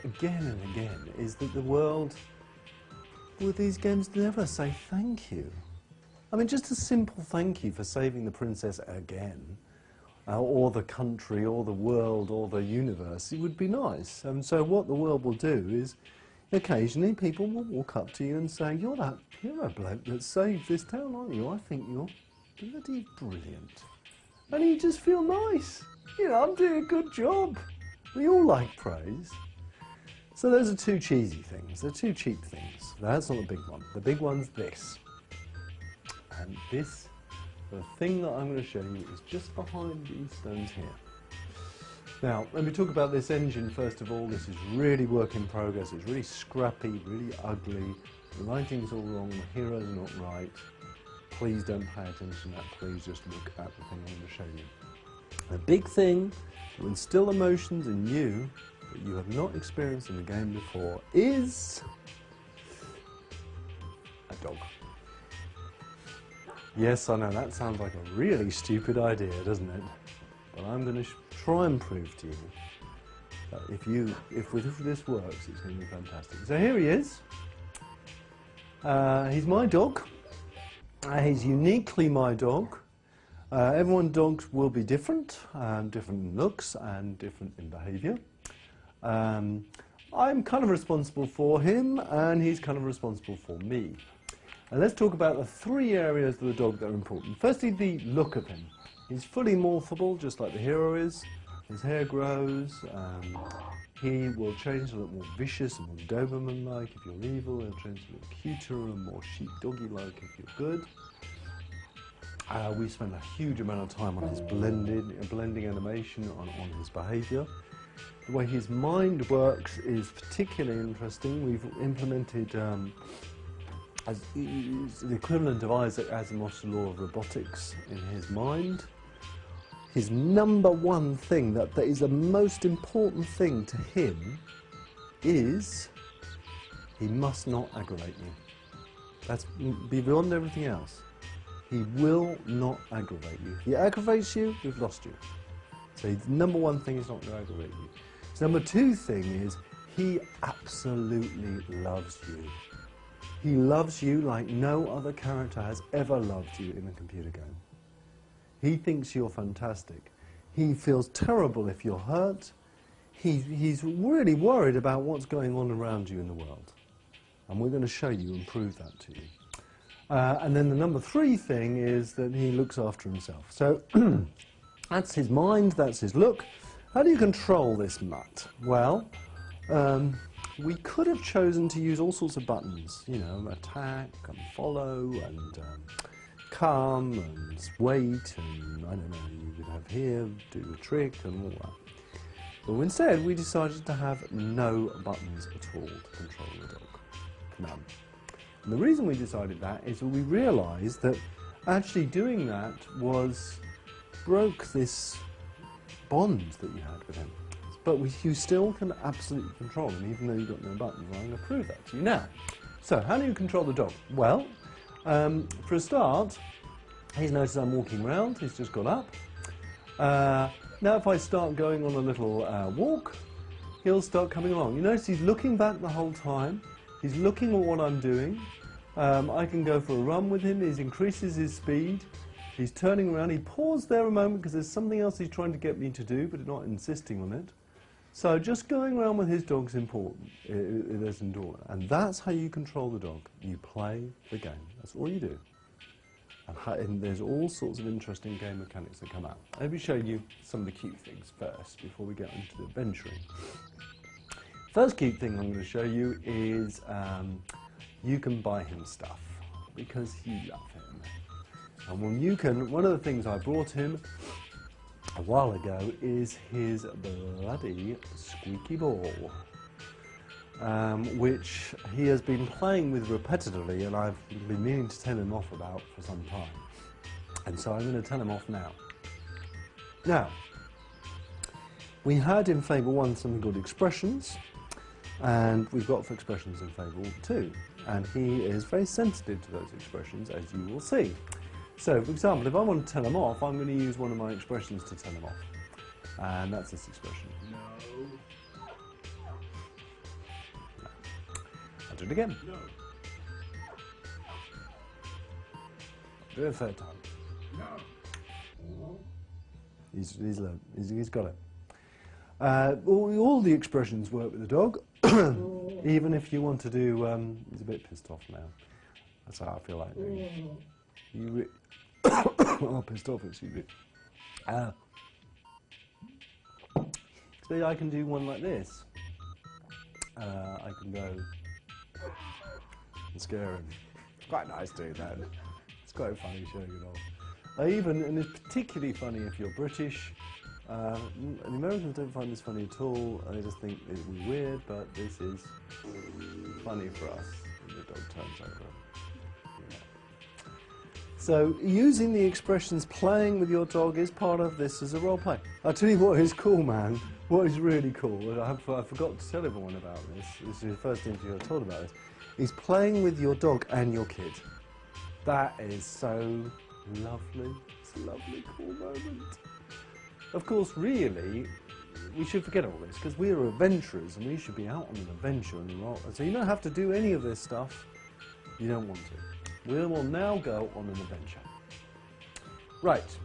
again and again is that the world with these games never say thank you. I mean, just a simple thank you for saving the princess again, or the country, or the world, or the universe, it would be nice. And so what the world will do is, occasionally people will walk up to you and say, you're that hero bloke that saved this town, aren't you? I think you're bloody brilliant. And you just feel nice. You know, I'm doing a good job. We all like praise. So those are two cheesy things. They're two cheap things. That's not the big one. The big one's this. And this, the thing that I'm going to show you, is just behind these stones here. Now, let me talk about this engine first of all. This is really work in progress. It's really scrappy, really ugly. The lighting's all wrong. The heroes are not right. Please don't pay attention to that. Please just look at the thing I'm going to show you. The big thing to instill emotions in you that you have not experienced in the game before is a dog. Yes, I know, that sounds like a really stupid idea, doesn't it? But I'm going to try and prove to you that if this works, it's going to be fantastic. So here he is. He's my dog. He's uniquely my dog. Everyone's dogs will be different, different in looks and different in behaviour. I'm kind of responsible for him, and he's kind of responsible for me. And let's talk about the three areas of the dog that are important. Firstly, the look of him. He's fully morphable, just like the hero is. His hair grows. He will change to look more vicious and more Doberman-like if you're evil. He'll change to look cuter and more sheepdoggy-like if you're good. We spend a huge amount of time on his blending animation, on his behaviour. The way his mind works is particularly interesting. We've implemented the equivalent of Isaac Asimov's law of robotics in his mind. His number one thing, that is the most important thing to him, is he must not aggravate you. That's beyond everything else. He will not aggravate you. If he aggravates you, we've lost you. So the number one thing is not to aggravate you. So number two thing is he absolutely loves you. He loves you like no other character has ever loved you in a computer game. He thinks you're fantastic. He feels terrible if you're hurt. He's really worried about what's going on around you in the world. And we're going to show you and prove that to you. And then the number three thing is that he looks after himself. So that's his mind, that's his look. How do you control this mutt? Well, we could have chosen to use all sorts of buttons, you know, attack and follow and come and wait, and I don't know, you could have here, do the trick and all that. But instead we decided to have no buttons at all to control the dog. None. And the reason we decided that is that we realised that actually doing that broke this bond that you had with him. But you still can absolutely control him, even though you've got no buttons. Well, I'm going to prove that to you now. So, how do you control the dog? Well, for a start, he's noticed I'm walking around. He's just got up. Now, if I start going on a little walk, he'll start coming along. You notice he's looking back the whole time. He's looking at what I'm doing. I can go for a run with him. He increases his speed. He's turning around. He paused there a moment because there's something else he's trying to get me to do, but not insisting on it. So just going around with his dog's important. It isn't all. And that's how you control the dog. You play the game. That's all you do. And there's all sorts of interesting game mechanics that come out. Let me show you some of the cute things first before we get into the adventuring. First cute thing I'm going to show you is you can buy him stuff because you love him. And one of the things I brought him a while ago is his bloody squeaky ball, which he has been playing with repetitively, and I've been meaning to tell him off about for some time. And so I'm going to tell him off now. Now, we had in Fable 1 something called expressions, and we've got for expressions in Fable 2, and he is very sensitive to those expressions, as you will see. So, for example, if I want to tell him off, I'm going to use one of my expressions to tell him off. And that's this expression. No. Do it again. No. Do it a third time. No. He's learned. He's got it. All the expressions work with the dog. Even if you want to do, he's a bit pissed off now. That's how I feel like doing it. Oh, pissed off, excuse me. So I can do one like this. I can go and scare him. It's quite nice doing that. It's quite funny showing it off. And it's particularly funny if you're British. The Americans don't find this funny at all. They just think it would be weird, but this is funny for us. And the dog turns over. Yeah. So using the expressions playing with your dog is part of this as a role play. I'll tell you what is cool, man. What is really cool, I forgot to tell everyone about this. This is the first interview I told about this. Is playing with your dog and your kid. That is so lovely. It's a lovely, cool moment. Of course, really, we should forget all this because we are adventurers and we should be out on an adventure. So you don't have to do any of this stuff you don't want to. We will now go on an adventure. Right.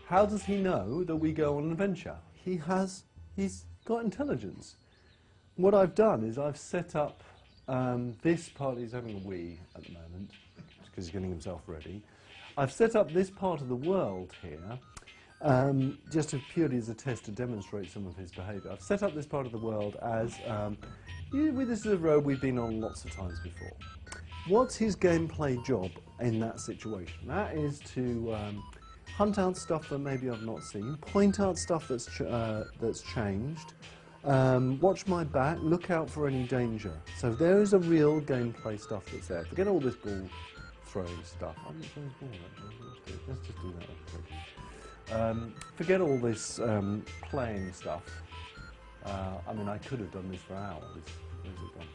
How does he know that we go on an adventure? He's got intelligence. What I've done is I've set up this part. He's having a wee at the moment because he's getting himself ready. I've set up this part of the world here just purely as a test to demonstrate some of his behaviour. I've set up this part of the world as this is a road we've been on lots of times before. What's his gameplay job in that situation? That is to hunt out stuff that maybe I've not seen, point out stuff that's changed, watch my back, look out for any danger. So there is a real gameplay stuff that's there. Forget all this ball throwing stuff. I didn't throw his ball actually. Let's just do that. Forget all this playing stuff. I mean, I could have done this for hours. Where's it gone?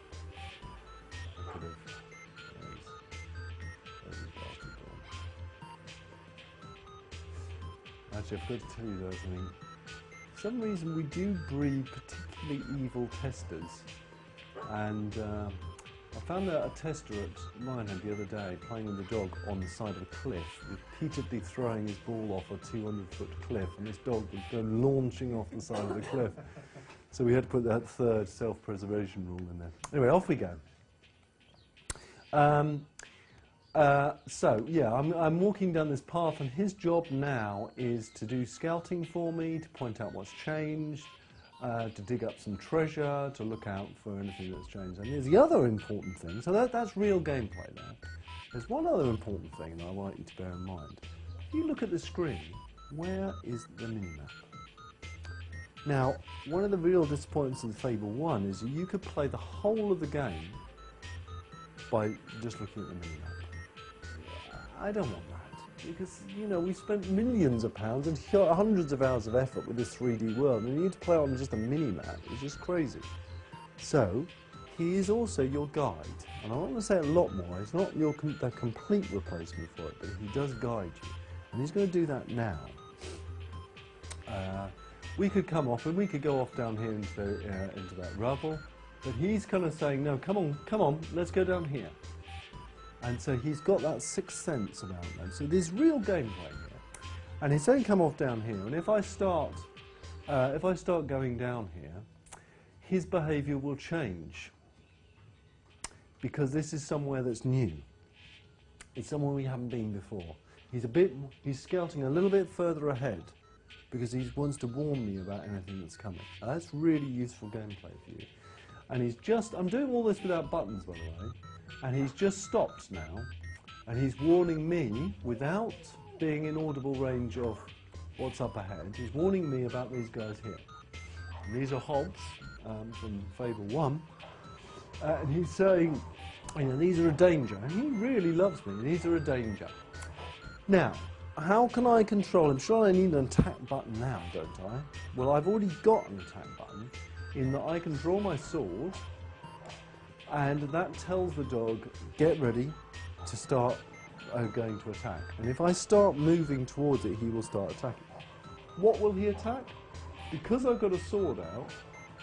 I could have. Where's the bastard gone? Actually, I forgot to tell you though something. For some reason, we do breed particularly evil testers, and I found a tester at Lionhead the other day playing with the dog on the side of a cliff, repeatedly throwing his ball off a 200-foot cliff, and this dog would go launching off the side of the cliff. So we had to put that third self-preservation rule in there. Anyway, off we go. So, yeah, I'm walking down this path, and his job now is to do scouting for me, to point out what's changed, to dig up some treasure, to look out for anything that's changed. And there's the other important thing, so that's real gameplay there. There's one other important thing that I want you to bear in mind. If you look at the screen, where is the minimap? Now, one of the real disappointments in Fable 1 is you could play the whole of the game by just looking at the minimap. I don't want that, because, you know, we spent millions of pounds and hundreds of hours of effort with this 3D world, and you need to play on just a mini-map. It's just crazy. So, he is also your guide, and I want to say a lot more. He's not the complete replacement for it, but he does guide you, and he's going to do that now. We could come off, and we could go off down here into that rubble, but he's kind of saying, no, come on, let's go down here. And so he's got that sixth sense about them. So there's real gameplay here. And he's saying come off down here, and if I start going down here, his behaviour will change. Because this is somewhere that's new. It's somewhere we haven't been before. He's scouting a little bit further ahead because he wants to warn me about anything that's coming. And that's really useful gameplay for you. And I'm doing all this without buttons, by the way. And he's just stopped now, and he's warning me, without being in audible range of what's up ahead, he's warning me about these guys here. And these are Hobbs from Fable 1, and he's saying, you know, these are a danger. And he really loves me, these are a danger. Now, how can I control him? Sure, I need an attack button now, don't I? Well, I've already got an attack button, in that I can draw my sword, and that tells the dog, get ready to start going to attack. And if I start moving towards it, he will start attacking. What will he attack? Because I've got a sword out,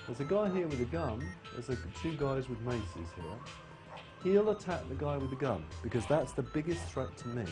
there's a guy here with a gun, there's two guys with maces here. he'll attack the guy with the gun, because that's the biggest threat to me.